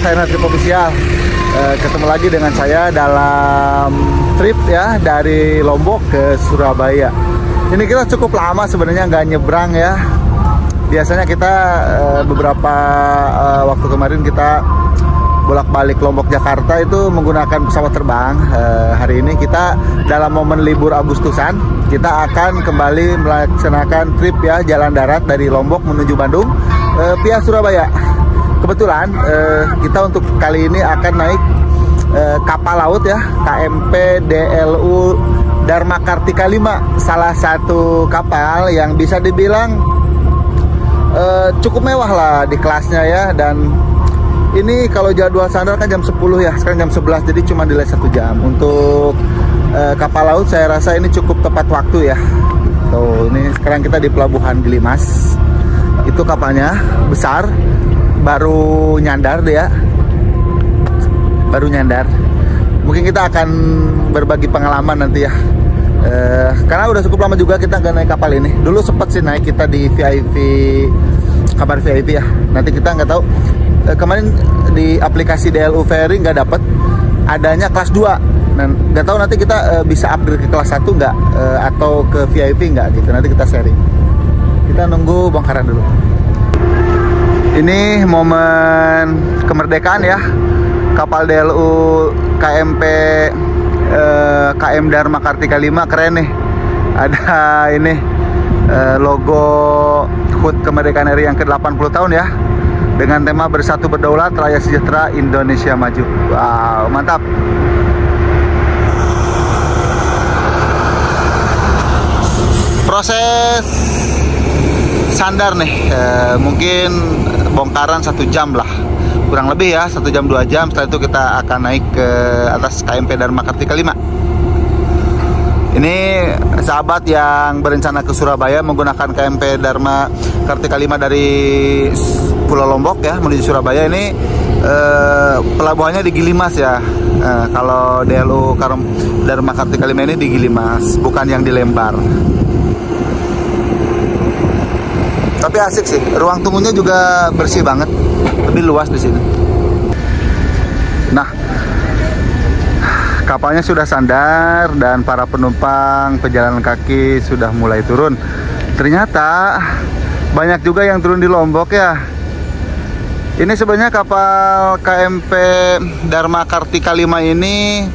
sahabat China Trip Official. Ketemu lagi dengan saya dalam trip ya dari Lombok ke Surabaya. Ini kita cukup lama sebenarnya nggak nyebrang ya. Biasanya kita beberapa waktu kemarin kita bolak-balik Lombok Jakarta itu menggunakan pesawat terbang. Hari ini kita dalam momen libur Agustusan kita akan kembali melaksanakan trip ya jalan darat dari Lombok menuju Bandung via Surabaya. Kebetulan kita untuk kali ini akan naik kapal laut ya, KMP DLU Dharma Kartika 5, salah satu kapal yang bisa dibilang cukup mewah lah di kelasnya ya. Dan ini kalau jadwal sandar kan jam 10 ya, sekarang jam 11, jadi cuma delay 1 jam. Untuk kapal laut saya rasa ini cukup tepat waktu ya. Tuh, ini sekarang kita di Pelabuhan Gilimas. Itu kapalnya besar, baru nyandar dia, baru nyandar. Mungkin kita akan berbagi pengalaman nanti ya, karena udah cukup lama juga kita nggak naik kapal ini. Dulu sempet sih naik kita di VIP, kabar VIP ya. Nanti kita nggak tahu, kemarin di aplikasi DLU Ferry nggak dapet adanya kelas 2. Dan nggak tahu nanti kita bisa upgrade ke kelas 1 nggak, atau ke VIP nggak gitu. Nanti kita sharing. Kita nunggu bongkaran dulu. Ini momen kemerdekaan ya, kapal DLU KMP KM Dharma Kartika 5 keren nih. Ada ini logo HUT kemerdekaan RI yang ke-80 tahun ya, dengan tema Bersatu Berdaulat, Raya Sejahtera, Indonesia Maju. Wow, mantap. Proses sandar nih, mungkin bongkaran 1 jam lah, kurang lebih ya, 1 jam 2 jam. Setelah itu kita akan naik ke atas KMP Dharma Kartika 5. Ini sahabat yang berencana ke Surabaya menggunakan KMP Dharma Kartika 5 dari Pulau Lombok ya menuju Surabaya. Ini pelabuhannya di Gilimas ya. Kalau DLU Dharma Kartika 5 ini di Gilimas, bukan yang di Lembar. Tapi asik sih, ruang tunggunya juga bersih banget, lebih luas di sini. Nah, kapalnya sudah sandar dan para penumpang pejalan kaki sudah mulai turun. Ternyata banyak juga yang turun di Lombok ya. Ini sebenarnya kapal KMP Dharma Kartika 5 ini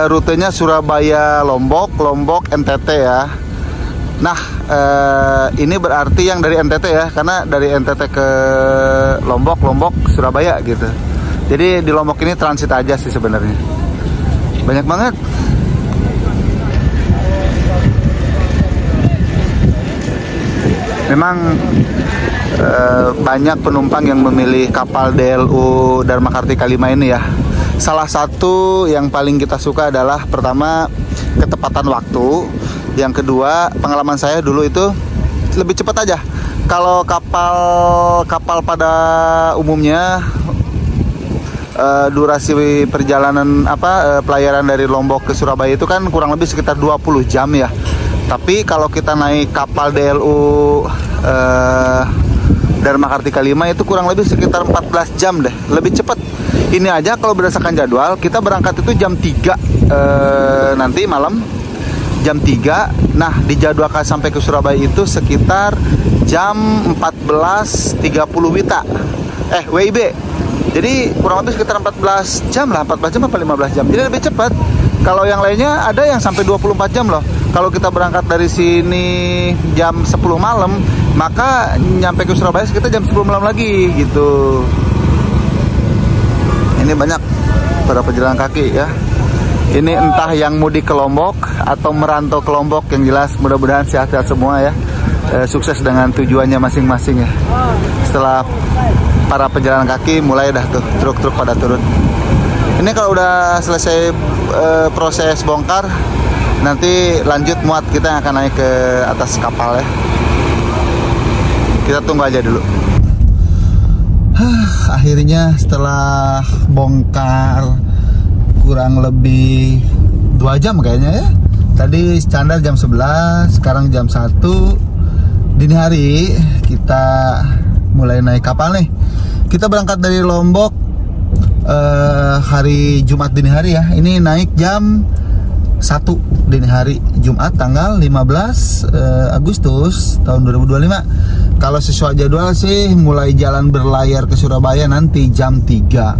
rutenya Surabaya Lombok, Lombok NTT ya. Nah, ini berarti yang dari NTT ya, karena dari NTT ke Lombok, Lombok Surabaya gitu. Jadi di Lombok ini transit aja sih sebenarnya. Banyak banget. Memang banyak penumpang yang memilih kapal DLU Dharma Kartika 5 ini ya. Salah satu yang paling kita suka adalah pertama ketepatan waktu. Yang kedua, pengalaman saya dulu itu lebih cepat aja. Kalau kapal pada umumnya durasi perjalanan pelayaran dari Lombok ke Surabaya itu kan kurang lebih sekitar 20 jam ya. Tapi kalau kita naik kapal DLU Dharma Kartika 5 itu kurang lebih sekitar 14 jam deh, lebih cepat. Ini aja kalau berdasarkan jadwal kita berangkat itu jam 3 nanti malam. Jam 3, nah dijadwalkan sampai ke Surabaya itu sekitar jam 14.30 WIB. Jadi kurang lebih sekitar 14 jam lah, 14 jam atau 15 jam. Jadi lebih cepat. Kalau yang lainnya ada yang sampai 24 jam loh. Kalau kita berangkat dari sini jam 10 malam, maka nyampe ke Surabaya sekitar jam 10 malam lagi gitu. Ini banyak para pejalan kaki ya. Ini entah yang mudik ke Lombok atau merantau ke Lombok, yang jelas mudah-mudahan sehat-sehat semua ya. Sukses dengan tujuannya masing-masing ya. Setelah para pejalan kaki mulai dah tuh truk-truk pada turun. Ini kalau udah selesai proses bongkar, nanti lanjut muat, kita akan naik ke atas kapal ya. Kita tunggu aja dulu. Akhirnya setelah bongkar kurang lebih 2 jam kayaknya ya. Tadi standar jam 11, sekarang jam 1 dini hari kita mulai naik kapal nih. Kita berangkat dari Lombok hari Jumat dini hari ya. Ini naik jam 1 dini hari Jumat tanggal 15 Agustus tahun 2025. Kalau sesuai jadwal sih mulai jalan berlayar ke Surabaya nanti jam 3.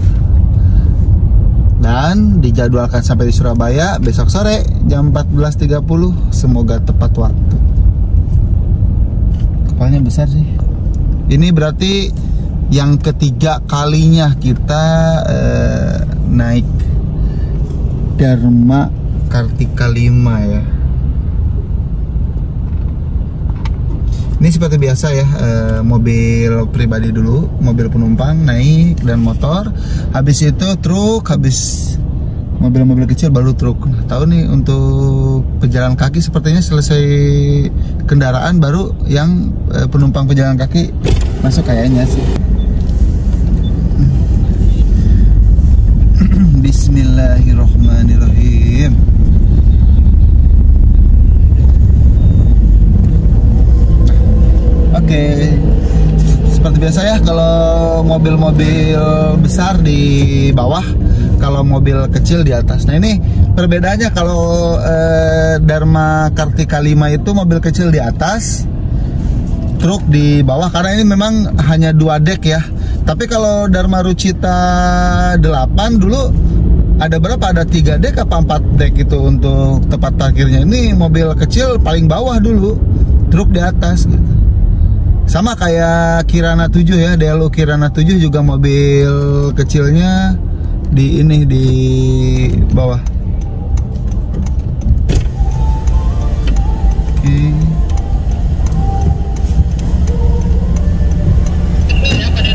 Dan dijadwalkan sampai di Surabaya besok sore jam 14.30. Semoga tepat waktu. Kepalanya besar sih. Ini berarti yang ketiga kalinya kita naik Dharma Kartika 5 ya. Ini seperti biasa ya, mobil pribadi dulu, mobil penumpang naik dan motor. Habis itu truk, habis mobil-mobil kecil baru truk. Nah, tahu nih untuk pejalan kaki sepertinya selesai kendaraan baru yang penumpang pejalan kaki masuk kayaknya sih. Bismillahirrahmanirrahim. Oke, seperti biasa ya, kalau mobil-mobil besar di bawah, kalau mobil kecil di atas. Nah ini perbedaannya, kalau Dharma Kartika 5 itu mobil kecil di atas, truk di bawah, karena ini memang hanya 2 dek ya. Tapi kalau Dharma Rucita 8 dulu ada berapa? Ada 3 dek apa 4 dek itu untuk tempat parkirnya. Ini mobil kecil paling bawah dulu, truk di atas gitu. Sama kayak Kirana 7 ya, DLU Kirana 7 juga mobil kecilnya di ini di bawah. Oke.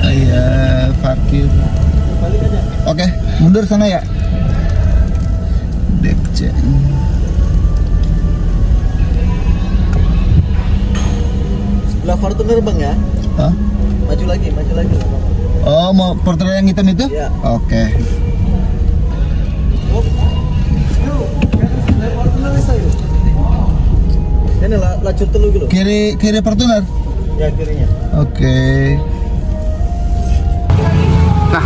Iya, parkir. Oke, mundur sana ya. Dekceng. Sebelah Fortuner bang ya? Hah? Maju lagi bang. Oh, mau porter yang hitam itu? Iya. Oke. Ini lacur telu gitu. Kiri Fortuner? Ya, kirinya. Oke. Nah,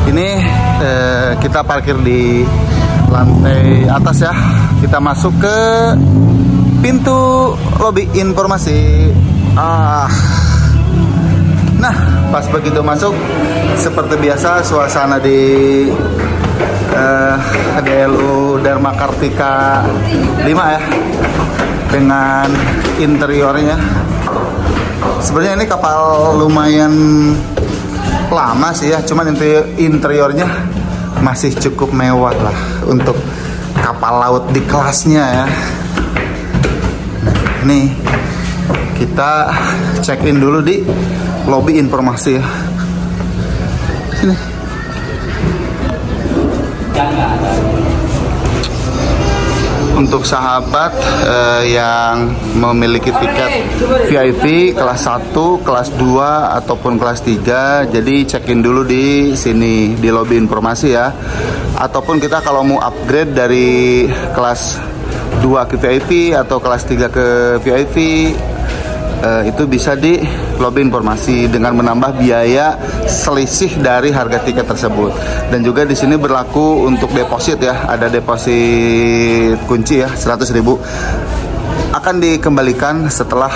ini kita parkir di lantai atas ya. Kita masuk ke pintu lobi informasi. Nah, pas begitu masuk, seperti biasa suasana di DLU Dharma Kartika 5 ya, dengan interiornya. Sebenarnya ini kapal lumayan lama sih ya, cuman interiornya masih cukup mewah lah untuk kapal laut di kelasnya ya. Nih, kita check in dulu di lobi informasi ya. Sini. Untuk sahabat yang memiliki tiket VIP kelas 1, kelas 2 ataupun kelas 3, jadi check-in dulu di sini di lobi informasi ya. Ataupun kita kalau mau upgrade dari kelas 2 ke VIP atau kelas 3 ke VIP, itu bisa di lobi informasi dengan menambah biaya selisih dari harga tiket tersebut. Dan juga di sini berlaku untuk deposit ya, ada deposit kunci ya 100.000 akan dikembalikan setelah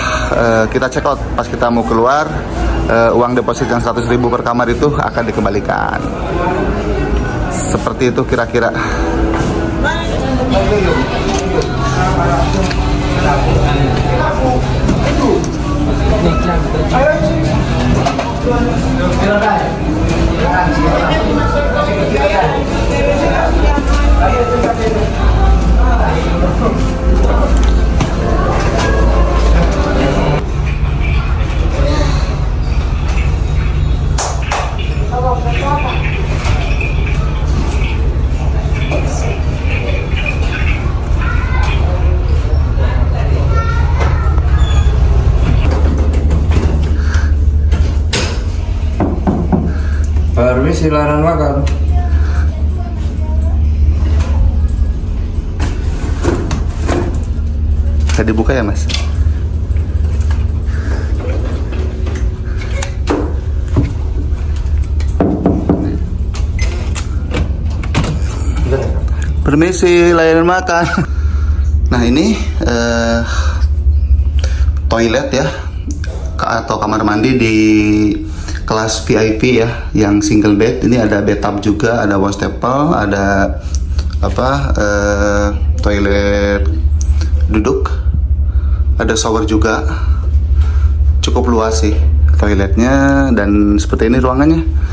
kita check out. Pas kita mau keluar, uang deposit yang 100.000 per kamar itu akan dikembalikan. Seperti itu kira-kira. Permisi, silakan makan. Bisa dibuka ya mas? Permisi, layanan makan. Nah ini toilet ya, atau kamar mandi di kelas VIP ya, yang single bed. Ini ada bathtub juga, ada wastafel, ada toilet duduk, ada shower juga. Cukup luas sih toiletnya, dan seperti ini ruangannya.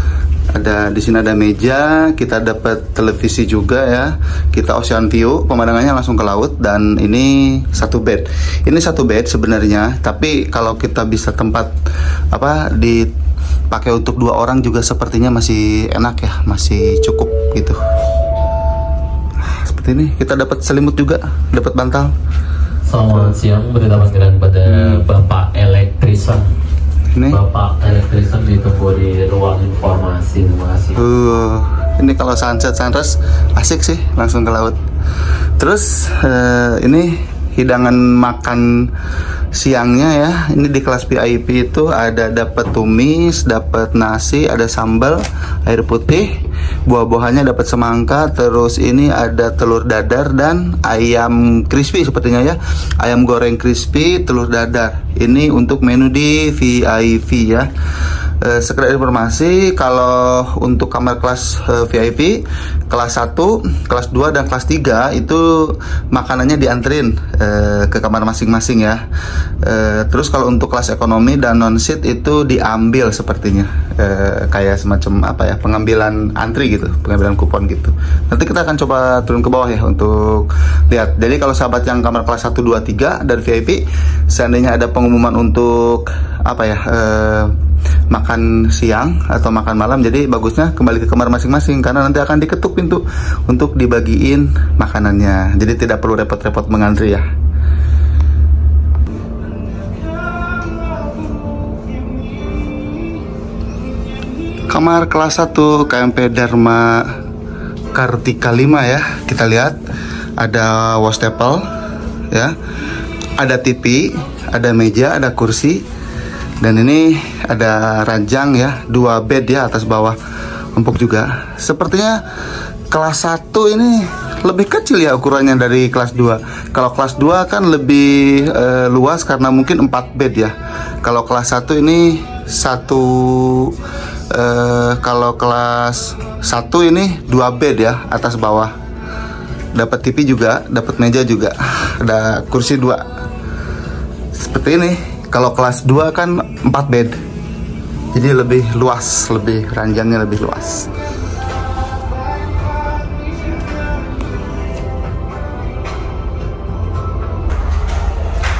Di sini ada meja, kita dapat televisi juga ya. Kita ocean view, pemandangannya langsung ke laut, dan ini satu bed. Ini satu bed sebenarnya, tapi kalau kita bisa tempat dipakai untuk 2 orang juga sepertinya masih enak ya, masih cukup gitu. Seperti ini, kita dapat selimut juga, dapat bantal. Selamat siang, berita panggilan pada Bapak Elektrisan. Ini. Bapak Elektrisan ditunggu di ruang informasi. Terima kasih. Ini kalau sunset sunrise asik sih, langsung ke laut. Terus ini hidangan makan siangnya ya. Ini di kelas VIP itu ada dapat tumis, dapat nasi, ada sambal, air putih, buah-buahannya dapat semangka, terus ini ada telur dadar dan ayam crispy sepertinya ya. Ayam goreng crispy, telur dadar. Ini untuk menu di VIP ya. Sekedar informasi, kalau untuk kamar kelas VIP kelas 1, kelas 2 dan kelas 3 itu makanannya dianterin ke kamar masing-masing ya. Terus kalau untuk kelas ekonomi dan non seat itu diambil sepertinya, kayak semacam pengambilan antri gitu, pengambilan kupon gitu. Nanti kita akan coba turun ke bawah ya untuk lihat. Jadi kalau sahabat yang kamar kelas 1, 2, 3 dan VIP, seandainya ada pengumuman untuk makan siang atau makan malam, jadi bagusnya kembali ke kamar masing-masing, karena nanti akan diketuk pintu untuk dibagiin makanannya. Jadi tidak perlu repot-repot mengantri ya. Kamar kelas 1 KMP Dharma Kartika 5 ya. Kita lihat ada wastafel ya, ada TV, ada meja, ada kursi. Dan ini ada ranjang ya, 2 bed ya, atas bawah, empuk juga. Sepertinya kelas 1 ini lebih kecil ya ukurannya dari kelas 2. Kalau kelas 2 kan lebih luas karena mungkin 4 bed ya. Kalau kelas 1 ini kalau kelas 1 ini 2 bed ya, atas bawah. Dapat TV juga, dapat meja juga, ada kursi 2. Seperti ini. Kalau kelas 2 kan 4 bed, jadi lebih luas, ranjangnya lebih luas.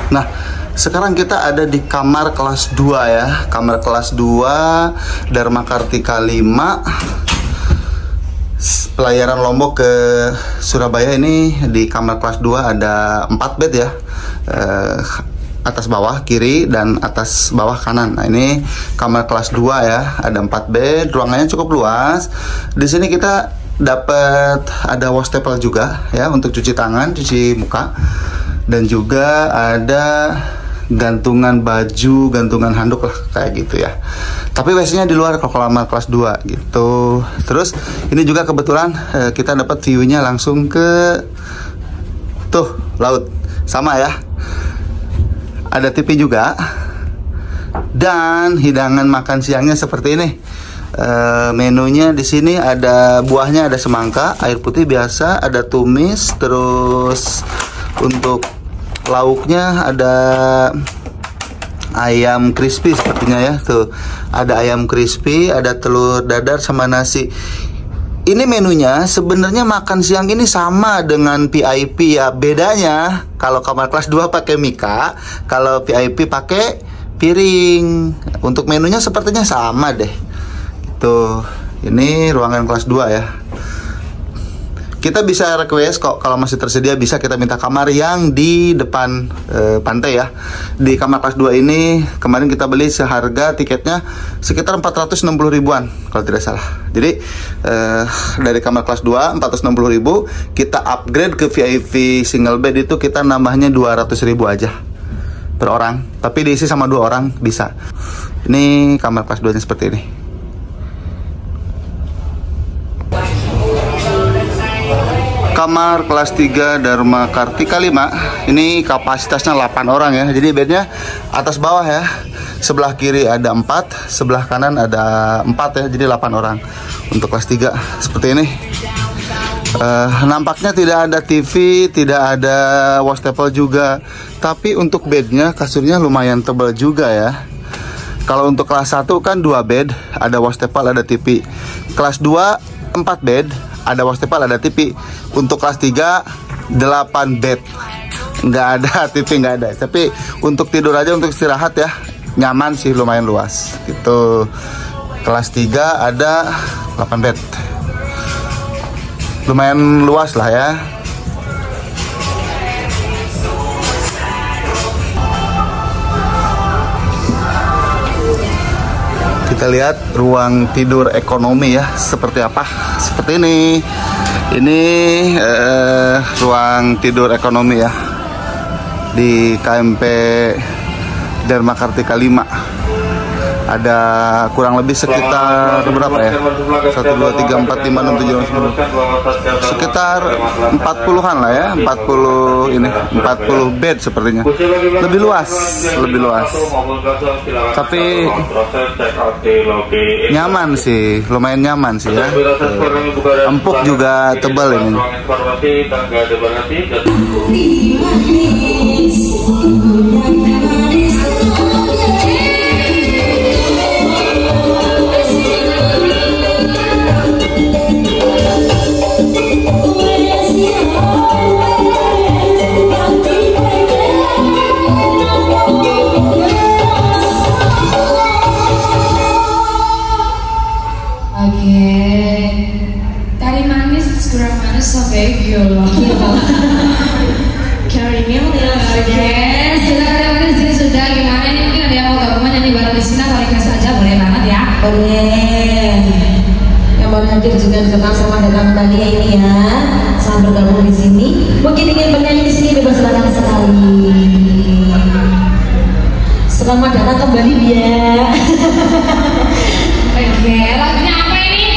Nah, sekarang kita ada di kamar kelas 2 ya. Kamar kelas 2 Dharma Kartika 5, pelayaran Lombok ke Surabaya. Ini di kamar kelas 2 ada 4 bed ya, atas bawah kiri dan atas bawah kanan. Nah, ini kamar kelas 2 ya, ada 4 bed, ruangannya cukup luas. Di sini kita dapat ada wastafel juga ya, untuk cuci tangan, cuci muka, dan juga ada gantungan baju, gantungan handuk lah, kayak gitu ya. Tapi WC-nya di luar kalau kamar kelas 2 gitu. Terus ini juga kebetulan kita dapat view-nya langsung ke laut. Sama ya. Ada TV juga, dan hidangan makan siangnya seperti ini. Menunya di sini ada buahnya, ada semangka, air putih biasa, ada tumis, terus untuk lauknya ada ayam crispy sepertinya ya. Tuh, ada ayam crispy, ada telur dadar sama nasi. Ini menunya sebenarnya makan siang ini sama dengan VIP ya. Bedanya kalau kamar kelas 2 pakai mika, kalau VIP pakai piring. Untuk menunya sepertinya sama deh. Tuh, ini ruangan kelas 2 ya. Kita bisa request kok, kalau masih tersedia bisa kita minta kamar yang di depan pantai ya. Di kamar kelas 2 ini kemarin kita beli seharga tiketnya sekitar 460 ribuan kalau tidak salah. Jadi dari kamar kelas 2 460 ribu, kita upgrade ke VIP single bed itu kita nambahnya 200 ribu aja per orang. Tapi diisi sama 2 orang bisa. Ini kamar kelas 2 nya seperti ini. kamar kelas 3 Dharma Kartika 5. Ini kapasitasnya 8 orang ya. Jadi bednya atas bawah ya. Sebelah kiri ada 4, sebelah kanan ada 4 ya. Jadi 8 orang untuk kelas 3 seperti ini. Nampaknya tidak ada TV, tidak ada wastafel juga. Tapi untuk bednya, kasurnya lumayan tebal juga ya. Kalau untuk kelas 1 kan 2 bed, ada wastafel, ada TV. Kelas 2 4 bed, ada wastafel, ada TV. Untuk kelas 3 8 bed, nggak ada TV, nggak ada. Tapi untuk tidur aja, untuk istirahat ya, nyaman sih, lumayan luas gitu. Kelas 3 ada 8 bed, lumayan luas lah ya. Kita lihat ruang tidur ekonomi ya, seperti apa. Seperti ini. Ini ruang tidur ekonomi ya di KMP Dharma Kartika 5. Ada kurang lebih sekitar berapa ya? 1, 2, 3, 4, 5, 6, 7, 8, 9. Sekitar 40-an lah ya. 40 bed sepertinya. Lebih luas. Tapi nyaman sih, lumayan nyaman sih ya. Empuk juga, tebal ini. Tari manis, kurang manis sampai gila. Caramel ya, guys. Sudah di sini sudah. Gimana nih? Mungkin ada yang mau gabungan nyanyi bareng di sini atau request aja, boleh banget ya. Boleh. Yang baru hadir juga datang sama datang kembali ya ini ya. Selamat bergabung di sini. Mungkin ingin bernyanyi di sini bebas silakan sekali. Selamat datang kembali ya. Oke, lagunya apa ini?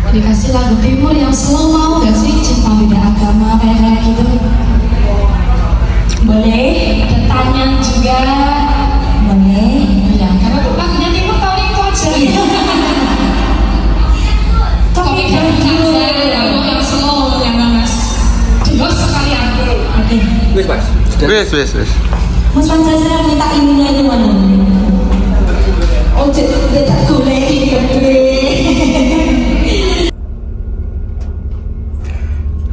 Dikasih lagu timur yang slow, mau gak sih? Cinta beda agama kayak gitu. Boleh. Ada tanyan juga. Boleh. Ya, karena lagunya timur tahun itu aja. Tapi kan lagu yang slow, yang manas. Jos sekalian. Oke. Wes mas. Wes. Mas Panca, saya minta ininya itu mana? Oh, tidak boleh.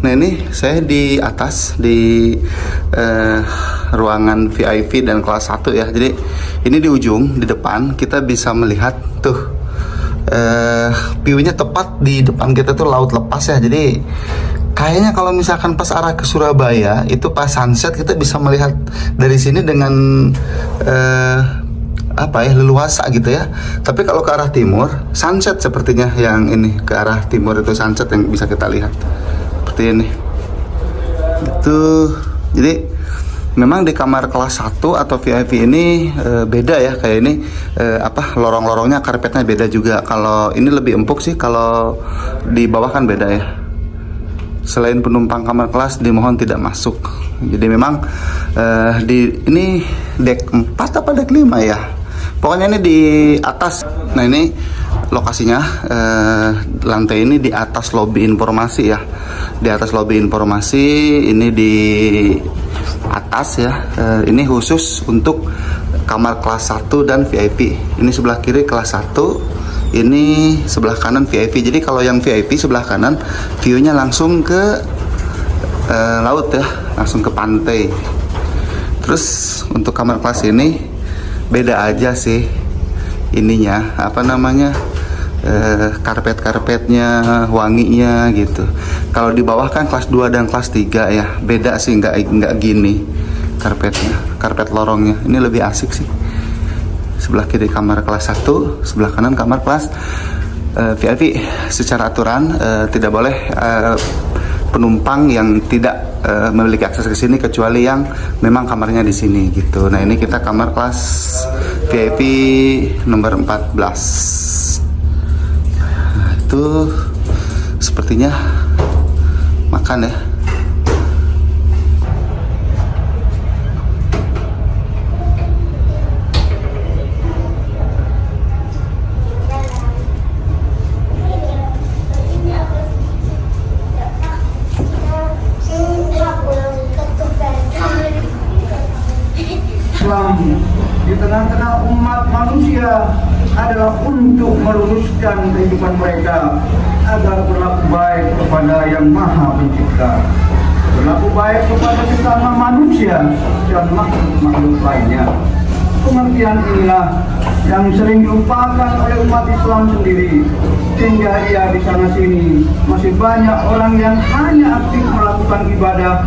Nah ini saya di atas di ruangan VIP dan kelas 1 ya. Jadi ini di ujung, di depan kita bisa melihat tuh view-nya tepat di depan kita tuh laut lepas ya. Jadi kayaknya kalau misalkan pas arah ke Surabaya itu pas sunset kita bisa melihat dari sini dengan leluasa gitu ya. Tapi kalau ke arah timur sunset sepertinya, yang ini ke arah timur itu sunset yang bisa kita lihat seperti ini. Itu jadi memang di kamar kelas 1 atau VIP ini beda ya, kayak ini lorong-lorongnya, karpetnya beda juga. Kalau ini lebih empuk sih, kalau di bawah kan beda ya. Selain penumpang kamar kelas dimohon tidak masuk. Jadi memang ini deck 4 apa deck 5 ya. Pokoknya ini di atas. Nah ini lokasinya, lantai ini di atas lobi informasi ya. Di atas lobi informasi ini di atas ya. Ini khusus untuk kamar kelas 1 dan VIP. Ini sebelah kiri kelas 1, ini sebelah kanan VIP. Jadi kalau yang VIP sebelah kanan view-nya langsung ke laut ya, langsung ke pantai. Terus untuk kamar kelas ini beda aja sih ininya, karpet-karpetnya, wanginya gitu. Kalau di bawah kan kelas 2 dan kelas 3 ya, beda sih, nggak gini karpetnya, karpet lorongnya. Ini lebih asik sih. Sebelah kiri kamar kelas 1, sebelah kanan kamar kelas VIP. Secara aturan tidak boleh penumpang yang tidak memiliki akses ke sini kecuali yang memang kamarnya di sini gitu. Nah ini kita kamar kelas VIP nomor 14. Nah, itu sepertinya makan ya. Islam di tengah-tengah umat manusia adalah untuk meluruskan kehidupan mereka agar berlaku baik kepada Yang Maha Pencipta, berlaku baik kepada sesama manusia dan makhluk-makhluk lainnya. Pengertian inilah yang sering dilupakan oleh umat Islam sendiri, sehingga ia di sana sini masih banyak orang yang hanya aktif melakukan ibadah.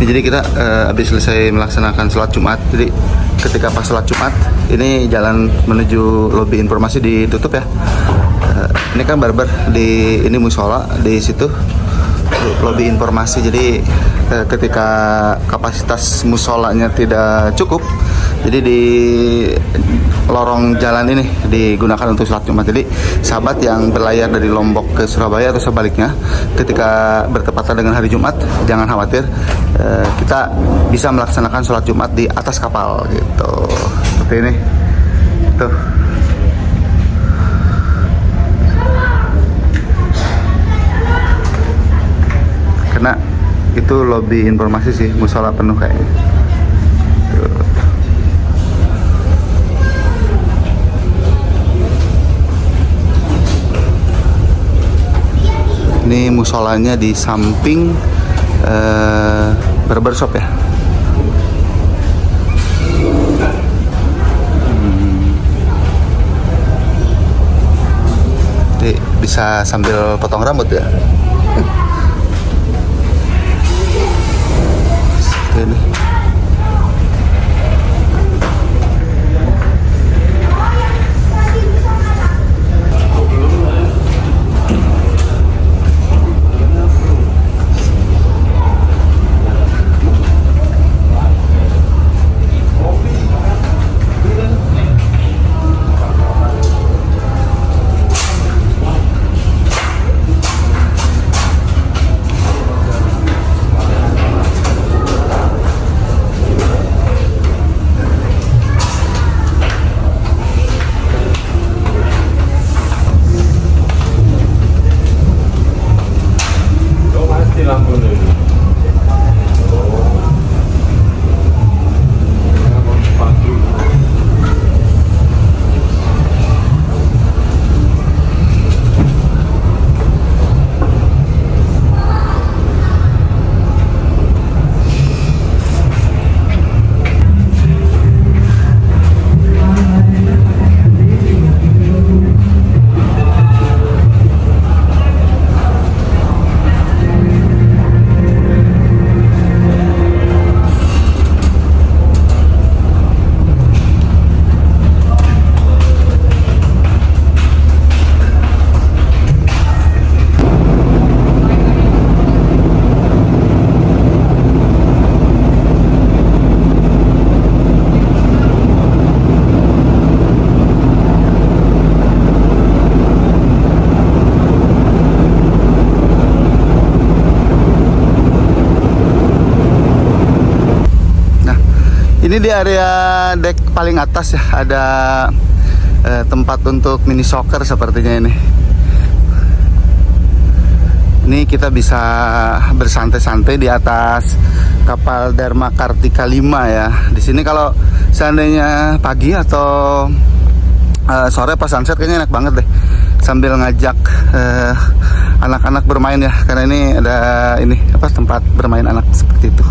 Jadi kita habis selesai melaksanakan sholat Jumat. Jadi ketika pas sholat Jumat, ini jalan menuju lobi informasi ditutup ya. Ini kan barber di ini musola di situ lobi informasi. Jadi ketika kapasitas musolanya tidak cukup, jadi di lorong jalan ini digunakan untuk sholat Jumat. Jadi sahabat yang berlayar dari Lombok ke Surabaya atau sebaliknya, ketika bertepatan dengan hari Jumat, jangan khawatir, kita bisa melaksanakan sholat Jumat di atas kapal gitu. Seperti ini tuh. Karena itu lobi informasi sih, musola penuh kayaknya tuh. Ini musolanya di samping barbershop ya. Jadi bisa sambil potong rambut ya. Seperti ini. Ini di area dek paling atas ya, ada tempat untuk mini soccer sepertinya ini. Ini kita bisa bersantai-santai di atas kapal Dharma Kartika 5 ya. Di sini kalau seandainya pagi atau sore pas sunset kayaknya enak banget deh, sambil ngajak anak-anak bermain ya, karena ini ada ini apa tempat bermain anak seperti itu.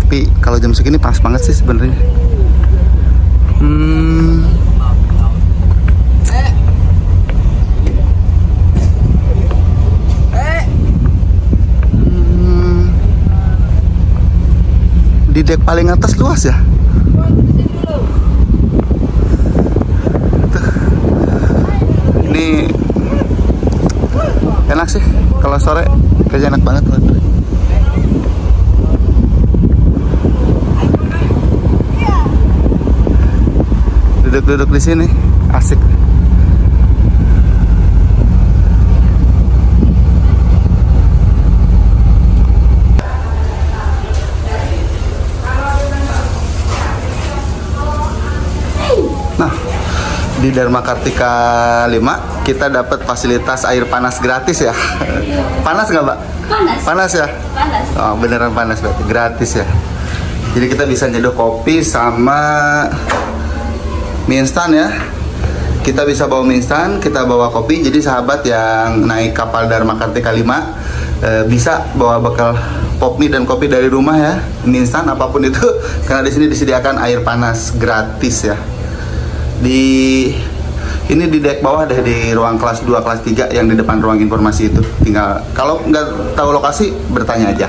Tapi kalau jam segini panas banget sih sebenarnya. Di dek paling atas luas ya. Tuh. Ini enak sih kalau sore, kayaknya enak banget loh. Duduk-duduk di sini asik. Di Dharma Kartika 5 kita dapat fasilitas air panas gratis ya. Panas nggak, Mbak? Panas. Panas ya? Panas. Oh, beneran panas berarti, gratis ya. Jadi kita bisa nyeduh kopi sama mie instan ya. Kita bisa bawa mie instan, kita bawa kopi. Jadi sahabat yang naik kapal Dharma Kartika 5 bisa bawa bekal pop mie dan kopi dari rumah ya, mie instan apapun itu, karena di sini disediakan air panas gratis ya. Ini di dek bawah deh, di ruang kelas 2, kelas 3 yang di depan ruang informasi itu. Tinggal kalau nggak tahu lokasi bertanya aja.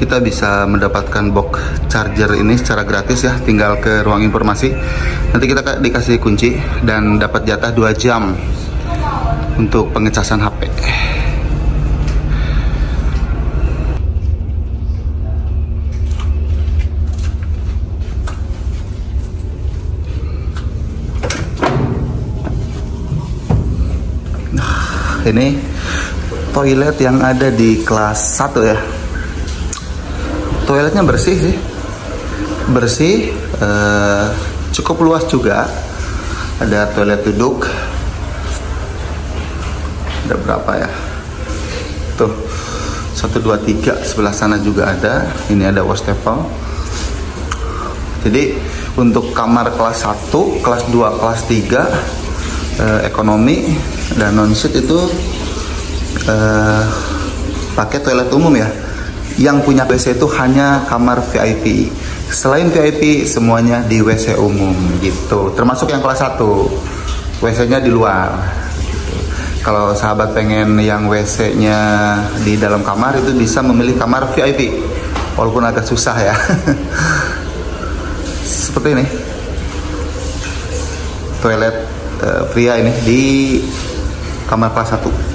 Kita bisa mendapatkan box charger ini secara gratis ya, tinggal ke ruang informasi. Nanti kita dikasih kunci dan dapat jatah 2 jam untuk pengecasan HP. Nah, ini toilet yang ada di kelas 1 ya. Toiletnya bersih sih, bersih, cukup luas juga. Ada toilet duduk, ada berapa ya? Tuh, 1, 2, 3, sebelah sana juga ada. Ini ada wastafel. Jadi untuk kamar kelas 1, kelas 2, kelas 3, ekonomi dan non-suite itu pakai toilet umum ya. Yang punya WC itu hanya kamar VIP. Selain VIP, semuanya di WC umum gitu. Termasuk yang kelas 1, WC-nya di luar. Kalau sahabat pengen yang WC-nya di dalam kamar, itu bisa memilih kamar VIP. Walaupun agak susah ya. Seperti ini. Toilet pria ini di kamar kelas 1.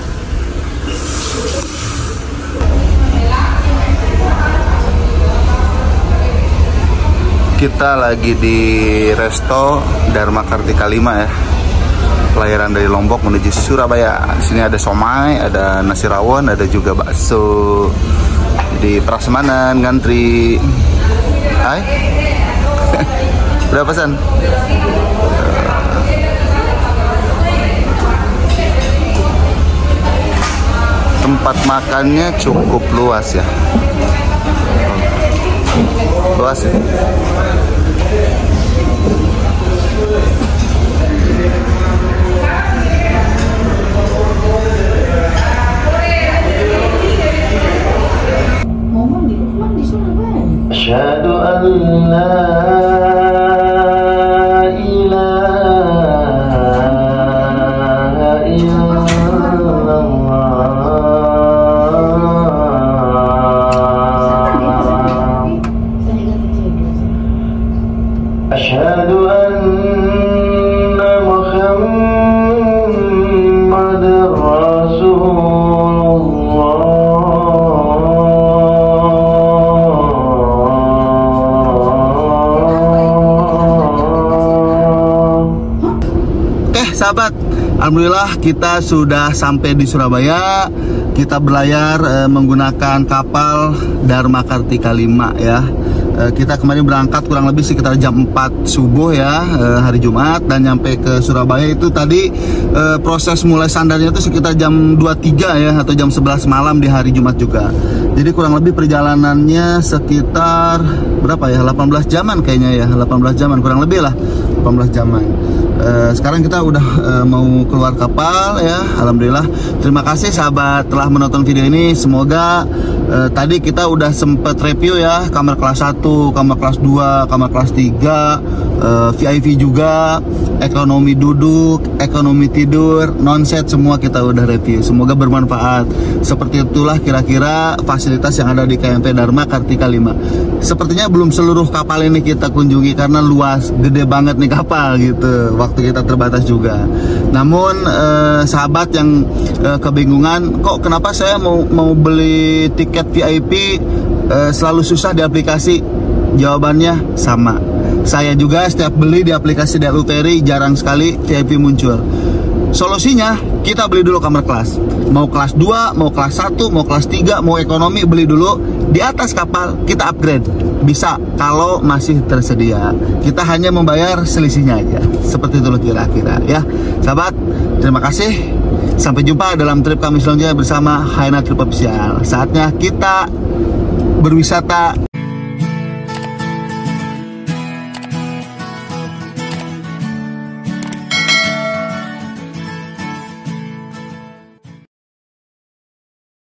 Kita lagi di resto Dharma Kartika 5 ya. Pelayaran dari Lombok menuju Surabaya. Di sini ada somai, ada nasi rawon, ada juga bakso. Jadi prasmanan, ngantri. Hai. Berapa pesan? Tempat makannya cukup luas ya. Luas ya. Asyhadu an la ilaha illallah. Asyhadu anna Muhammadar Rasulullah. Sahabat, alhamdulillah kita sudah sampai di Surabaya. Kita berlayar menggunakan kapal Dharma Kartika 5 ya. Kita kemarin berangkat kurang lebih sekitar jam 4 subuh ya, hari Jumat, dan nyampe ke Surabaya itu tadi proses mulai sandarnya itu sekitar jam 23 ya, atau jam 11 malam di hari Jumat juga. Jadi kurang lebih perjalanannya sekitar berapa ya, 18 jaman kayaknya ya, 18 jaman kurang lebih lah, 18 jaman. Sekarang kita udah mau keluar kapal ya, alhamdulillah. Terima kasih sahabat telah menonton video ini. Semoga Tadi kita udah sempet review ya, kamar kelas 1, kamar kelas 2, kamar kelas 3, VIP juga, ekonomi duduk, ekonomi tidur, non-set, semua kita udah review. Semoga bermanfaat. Seperti itulah kira-kira fasilitas yang ada di KMP Dharma Kartika 5. Sepertinya belum seluruh kapal ini kita kunjungi karena luas, gede banget nih kapal gitu. Waktu kita terbatas juga. Namun sahabat yang kebingungan, kok kenapa saya mau beli tiket VIP selalu susah di aplikasi? Jawabannya sama. Saya juga setiap beli di aplikasi Delta Ferry jarang sekali VIP muncul. Solusinya kita beli dulu kamar kelas. Mau kelas 2, mau kelas 1, mau kelas 3, mau ekonomi, beli dulu. Di atas kapal kita upgrade. Bisa kalau masih tersedia. Kita hanya membayar selisihnya aja. Seperti itu kira-kira ya. Sahabat, terima kasih. Sampai jumpa dalam trip kami selanjutnya bersama Haina Trip Official. Saatnya kita berwisata.